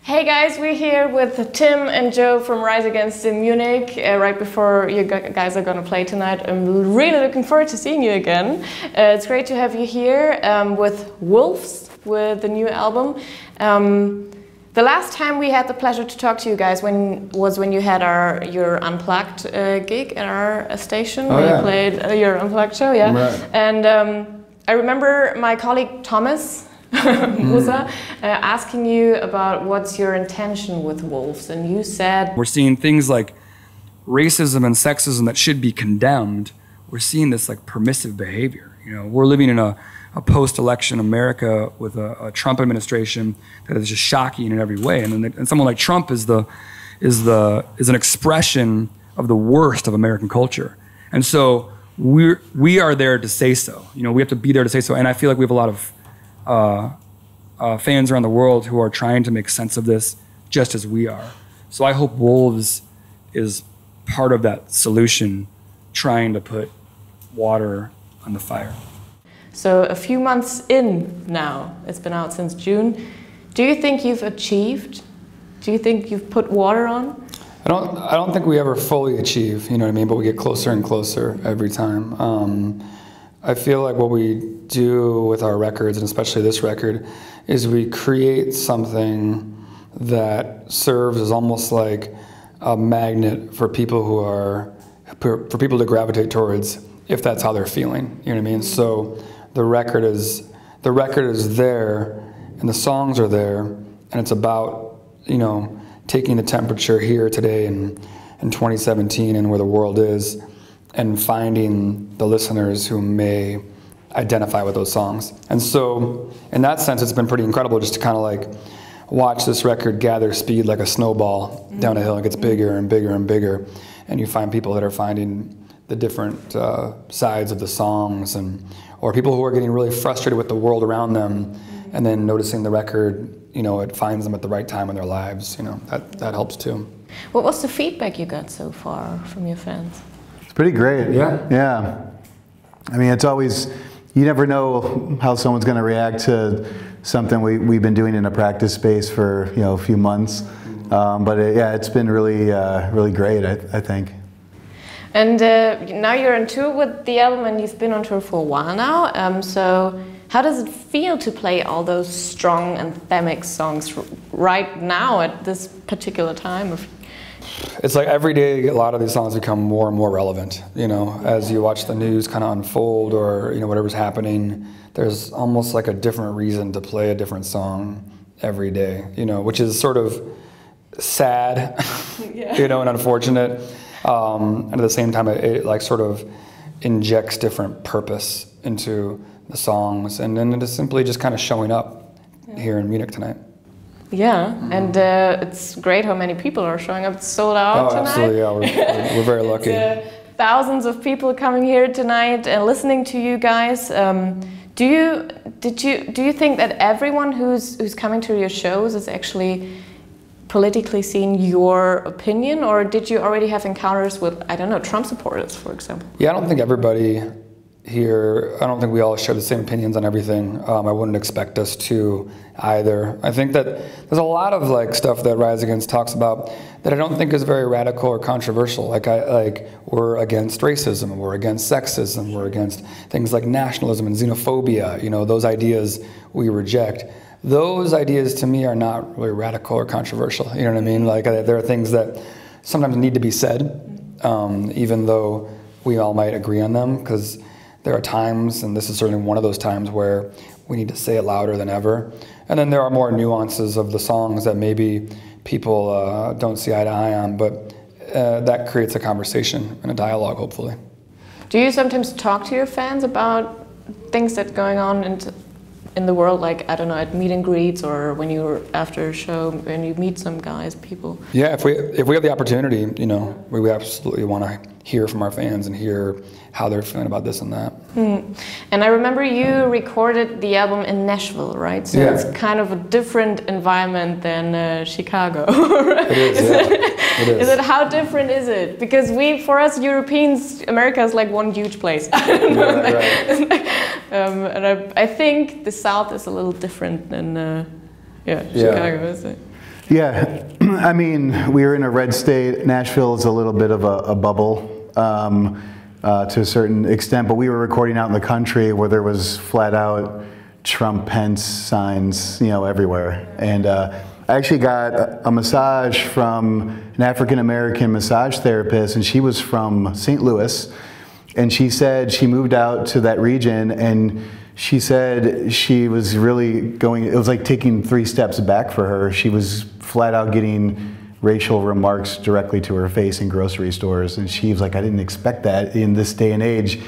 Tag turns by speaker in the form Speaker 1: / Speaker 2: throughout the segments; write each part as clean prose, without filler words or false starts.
Speaker 1: Hey guys, we're here with Tim and Joe from Rise Against in Munich, right before you guys are going to play tonight. I'm really looking forward to seeing you again. It's great to have you here with Wolves, with the new album. The last time we had the pleasure to talk to you guys was when you had your Unplugged gig at our station, where you played your Unplugged show, yeah.
Speaker 2: Right.
Speaker 1: And I remember my colleague Thomas Musa, asking you about what's your intention with Wolves, and you said
Speaker 2: we're seeing things like racism and sexism that should be condemned. We're seeing this like permissive behavior. You know, we're living in a post-election America with a Trump administration that is just shocking in every way, and someone like Trump is an expression of the worst of American culture, and so we are there to say so. You know, we have to be there to say so, and I feel like we have a lot of fans around the world who are trying to make sense of this just as we are. So I hope Wolves is part of that solution, trying to put water on the fire.
Speaker 1: So a few months in now, it's been out since June. Do you think you've achieved? Do you think you've put water on?
Speaker 2: I don't think we ever fully achieve, you know what I mean, but we get closer and closer every time. I feel like what we do with our records, and especially this record, is we create something that serves as almost like a magnet for people for people to gravitate towards if that's how they're feeling. You know what I mean? So the record is there, and the songs are there, and it's about, you know, taking the temperature here today in 2017 and where the world is, and finding the listeners who may identify with those songs. And so, in that sense, it's been pretty incredible just to kind of like watch this record gather speed like a snowball down a hill. It gets bigger and bigger and bigger, and you find people that are finding the different sides of the songs, or people who are getting really frustrated with the world around them, and then noticing the record, you know, it finds them at the right time in their lives. You know, that helps too.
Speaker 1: What was the feedback you got so far from your fans?
Speaker 3: Pretty great. Yeah. I mean, it's always, you never know how someone's going to react to something we've been doing in a practice space for, you know, a few months. But it's been really great, I think. And
Speaker 1: now you're on tour with the album, and you've been on tour for a while now. So how does it feel to play all those strong anthemic songs right now at this particular time of?
Speaker 2: It's like every day a lot of these songs become more and more relevant, you know, as you watch the news kind of unfold, or, you know, whatever's happening, there's almost like a different reason to play a different song every day, you know, which is sort of sad, you know, and unfortunate. And at the same time, it like sort of injects different purpose into the songs, and then it is simply just kind of showing up here in Munich tonight.
Speaker 1: Yeah, and it's great how many people are showing up. It's sold out tonight.
Speaker 2: Absolutely, yeah, we're very lucky.
Speaker 1: Thousands of people coming here tonight and listening to you guys. Do you think that everyone who's coming to your shows is actually politically seeing your opinion, or did you already have encounters with, I don't know, Trump supporters, for example?
Speaker 2: Yeah, I don't think everybody here, I don't think we all share the same opinions on everything. I wouldn't expect us to either. I think that there's a lot of like stuff that Rise Against talks about that I don't think is very radical or controversial. Like we're against racism, we're against sexism, we're against things like nationalism and xenophobia. You know, those ideas we reject. Those ideas to me are not really radical or controversial. You know what I mean? Like there are things that sometimes need to be said, even though we all might agree on them, because there are times, and this is certainly one of those times, where we need to say it louder than ever. And then there are more nuances of the songs that maybe people don't see eye to eye on, but that creates a conversation and a dialogue, hopefully.
Speaker 1: Do you sometimes talk to your fans about things that are going on in the world, like, I don't know, at meet and greets, or when you're after a show and you meet some guys, people? Yeah,
Speaker 2: if we have the opportunity, you know, we absolutely want to hear from our fans and hear how they're feeling about this and that.
Speaker 1: And I remember you recorded the album in Nashville, right? So it's kind of a different environment than Chicago.
Speaker 2: Right? It is,
Speaker 1: Is it, how different is it? Because for us Europeans, America is like one huge place. And I think the South is a little different than Chicago, is it?
Speaker 3: Yeah, I mean, we were in a red state. Nashville is a little bit of a bubble to a certain extent, but we were recording out in the country where there was flat out Trump Pence signs, you know, everywhere. And I actually got a massage from an African-American massage therapist, and she was from St. Louis. And she said she moved out to that region, and she said she was really going, it was like taking 3 steps back for her. She was flat out getting racial remarks directly to her face in grocery stores. And she was like, I didn't expect that in this day and age.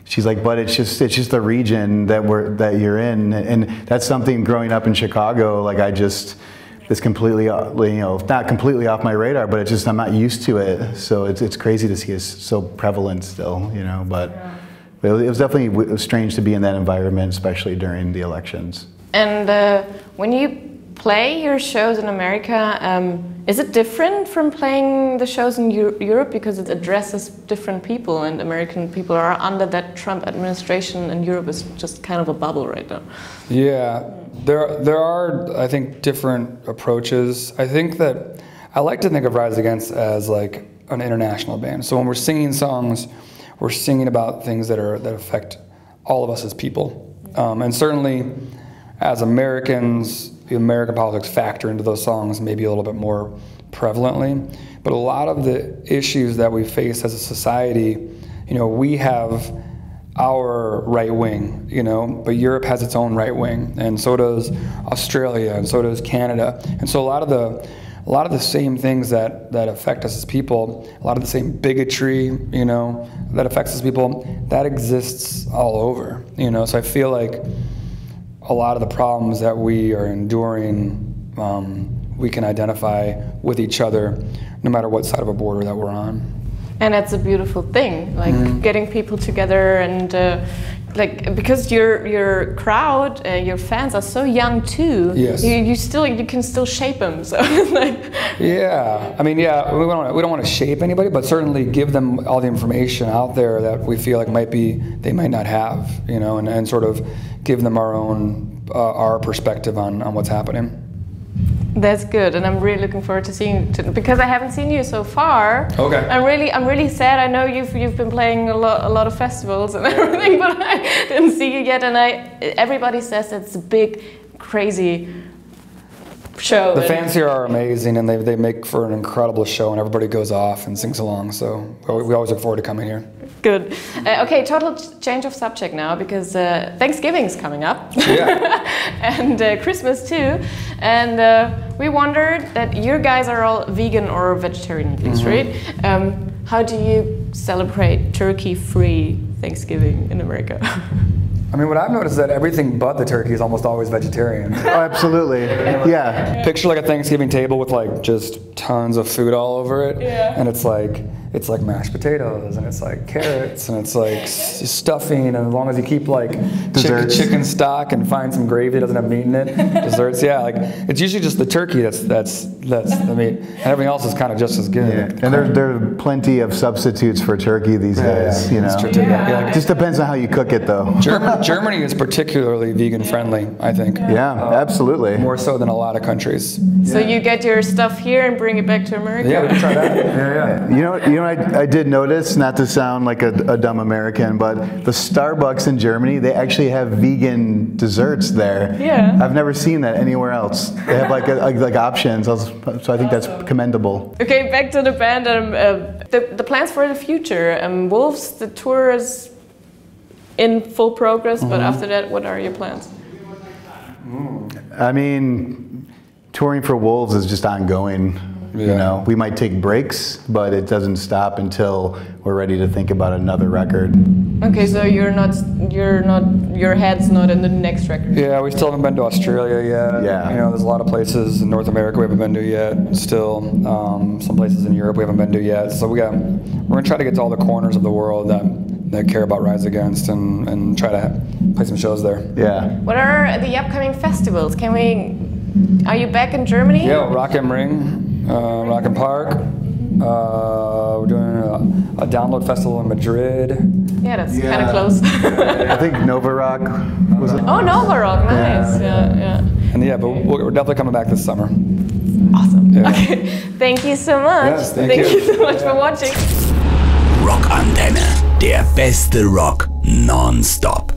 Speaker 3: She's like, but it's just the region that you're in. And that's something growing up in Chicago, like it's completely, you know, not completely off my radar, but it's just, I'm not used to it. So it's crazy to see it's so prevalent still, you know, but it was definitely strange to be in that environment, especially during the elections.
Speaker 1: And when you play your shows in America, is it different from playing the shows in Europe because it addresses different people, and American people are under that Trump administration and Europe is just kind of a bubble right now? Yeah,
Speaker 2: there are, I think, different approaches. I think that I like to think of Rise Against as like an international band. So when we're singing songs, we're singing about things that affect all of us as people. And certainly as Americans, the American politics factor into those songs maybe a little bit more prevalently. But a lot of the issues that we face as a society, you know, we have our right wing, you know, but Europe has its own right wing, and so does Australia, and so does Canada. And so a lot of the same things that affect us as people, a lot of the same bigotry, you know, that affects us as people, that exists all over, you know. So I feel like a lot of the problems that we are enduring, we can identify with each other, no matter what side of a border that we're on.
Speaker 1: And it's a beautiful thing, like getting people together, and like, because your crowd, your fans are so young too.
Speaker 2: Yes.
Speaker 1: You can still shape them. So like.
Speaker 2: Yeah, I mean, yeah, we don't want to shape anybody, but certainly give them all the information out there that we feel like they might not have, you know, and sort of give them our perspective on what's happening.
Speaker 1: That's good, and I'm really looking forward to seeing because I haven't seen you so far.
Speaker 2: Okay.
Speaker 1: I'm really sad. I know you've been playing a lot of festivals and everything, but I didn't see you yet. And everybody says it's a big, crazy show.
Speaker 2: The fans here are amazing, and they make for an incredible show, and everybody goes off and sings along. So we always look forward to coming here.
Speaker 1: Good. Okay, total change of subject now, because Thanksgiving's coming up.
Speaker 2: Yeah.
Speaker 1: And Christmas too. And we wondered that you guys are all vegan or vegetarian, at least, right? How do you celebrate turkey-free Thanksgiving in America?
Speaker 2: I mean, what I've noticed is that everything but the turkey is almost always vegetarian.
Speaker 3: Oh, absolutely. Yeah.
Speaker 2: Picture like a Thanksgiving table with like just tons of food all over it.
Speaker 1: Yeah.
Speaker 2: And it's like mashed potatoes, and it's like carrots, and it's like stuffing, and as long as you keep like chicken stock and find some gravy that doesn't have meat in it, desserts, yeah, like it's usually just the turkey that's the meat, and everything else is kind of just as good.
Speaker 3: Yeah. And there are plenty of substitutes for turkey these days, you know. It just depends on how you cook it, though.
Speaker 2: Germany is particularly vegan friendly, I think.
Speaker 3: Yeah, absolutely.
Speaker 2: More so than a lot of countries.
Speaker 1: So you get your stuff here and bring it back to America?
Speaker 2: Yeah, we can try that. Yeah.
Speaker 3: You know, I did notice, not to sound like a dumb American, but the Starbucks in Germany, they actually have vegan desserts there.
Speaker 1: Yeah.
Speaker 3: I've never seen that anywhere else. They have like options, so I think that's commendable.
Speaker 1: Okay, back to the band. The plans for the future. Wolves, the tour is in full progress, but after that, what are your plans?
Speaker 3: I mean, touring for Wolves is just ongoing. Yeah. You know, we might take breaks, but it doesn't stop until we're ready to think about another record.
Speaker 1: Okay, so your head's not in the next record.
Speaker 2: Yeah, we still haven't been to Australia yet.
Speaker 3: Yeah.
Speaker 2: You know, there's a lot of places in North America we haven't been to yet. Still, some places in Europe we haven't been to yet. So we're gonna try to get to all the corners of the world that care about Rise Against, and try to play some shows there.
Speaker 3: Yeah.
Speaker 1: What are the upcoming festivals? Are you back in Germany?
Speaker 2: Yeah, Rock am Ring, Rock am Park. We're doing a download festival in Madrid.
Speaker 1: Yeah, that's kind of close.
Speaker 3: I think Nova Rock was it?
Speaker 1: Oh, Nova Rock, nice. Yeah.
Speaker 2: And yeah, but we're definitely coming back this summer.
Speaker 1: Awesome.
Speaker 2: Yeah.
Speaker 1: Okay, thank you so much.
Speaker 2: Yes, thank you.
Speaker 1: You so much for watching.
Speaker 4: Rock Antenne, der beste Rock nonstop.